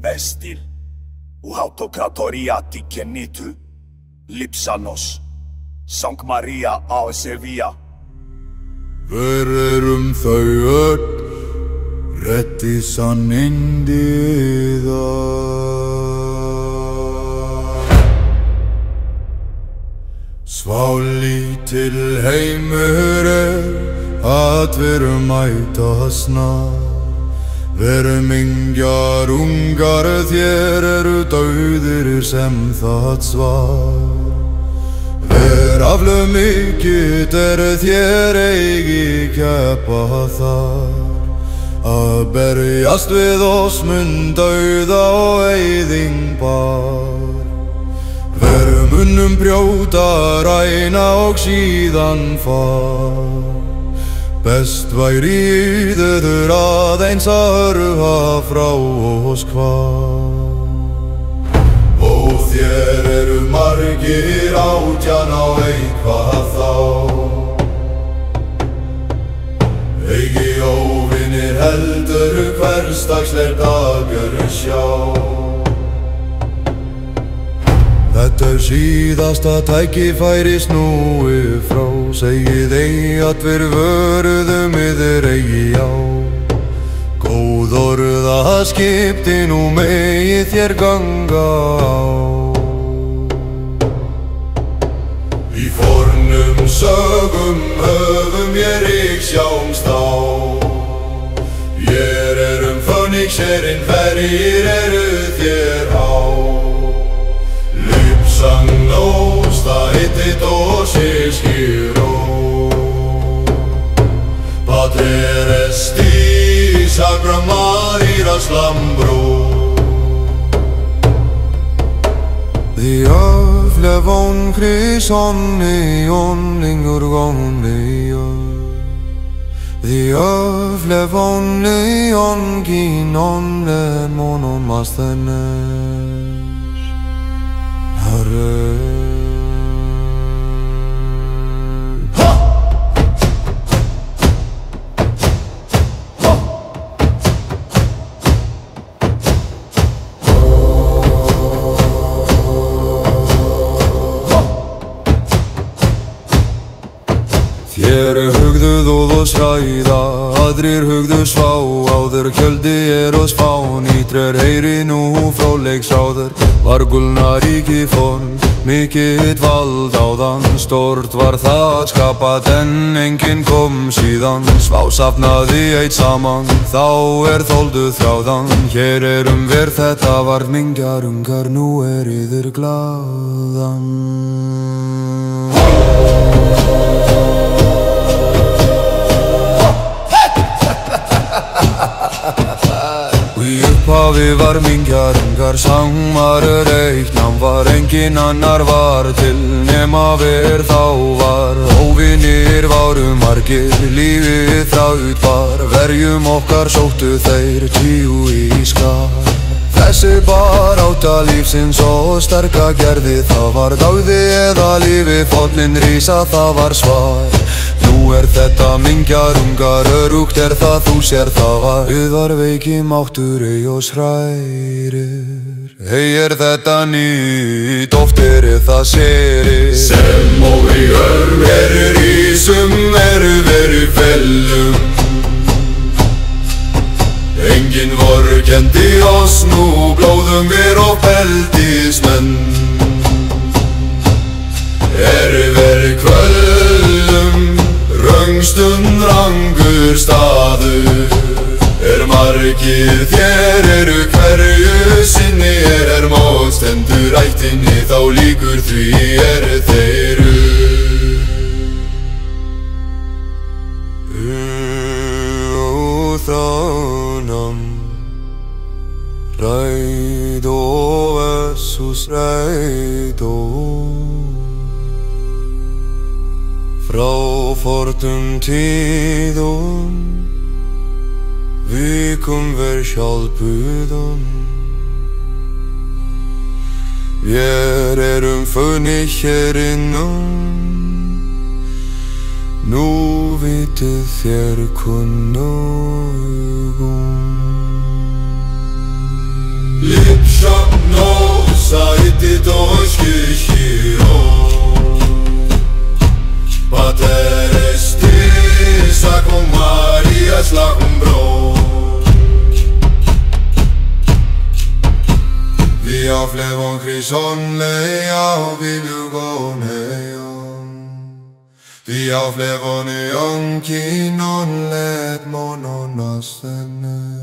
vestil u autokratoriati kenitu Lipsanos Sankt Maria á Sevilla. Hver þau öll rétti sannindiða Sválítil heimur atveru mætasna Vermingjar ungar þér dauðir sem það svar Aflöf mikill þér eigi keppa þar berjast við oss mun dauða og eyðing bar munum brjóta, ræna og síðan far Best væri yður aðeins að hörfa frá oss hvar Og þér margir átján á eitthvað þá Eigi óvinir heldur hversdagsleir dagur sjá Þetta síðasta tækifæri snúi frá Segið ei að við vöruðum yður eigi á Góð orða skipti nú megi þér ganga á Í fornum sögum höfum ég sjáumst á Ég fönixerinn hverjir þér á Lipsanos, það hittit og sískiró Pater esti Sagra Maria slambro The öflevon krison ion lingur gonlio The öflevon ion ginon lemonon mastenes Herre Þér hugðuð og sræða, aðrir hugðu svá Áður kjöldi og spán, ítrer heyri nú fróðleiksráður Vargulna ríki form, mikill vald áðan Stort var það skapað en enginn kom síðan Svá safnaði eitt saman, þá þolduð þráðan Hér ver þetta varð mingjarungar, nú yður glaðan Í upphafi var mingjarungar sangmaður eitt Nám var engin annar var til nema þá var Óvinir váru margir, lífið þrátt var Verjum okkar sóttu þeir 10 í skar Þessi barátta lífsins og sterka gerði Það var dáði eða lífi, fóllin rísa það var svar Nú þetta mingjarungar, örugt það þú sér það var Yðarveiki máttur ei og hrærir Ei þetta nýtt, oft það séri Sem og í rísum veri fellum Enginn vorkenndi oss, nú blóðum við og peldismenn Veri kvöldum Röngstund rangur staður margir þér hverju sinni mótstendur ættinni þá líkur því þeir Þánam ræd og Jesús ræd Frá fornum tíðum vikum hjálpuðum Vér funnir hér innan Nú vitið þér kunnugum Χρυσανός αητητός και ισχυρός, πατέρες της Ακρομαρίας λαχουμπρός. Διάφλευον χρυσόν λέια βιλουγόν αιών, διάφλευον αιών κοινών λέτ μόνον ασθενές.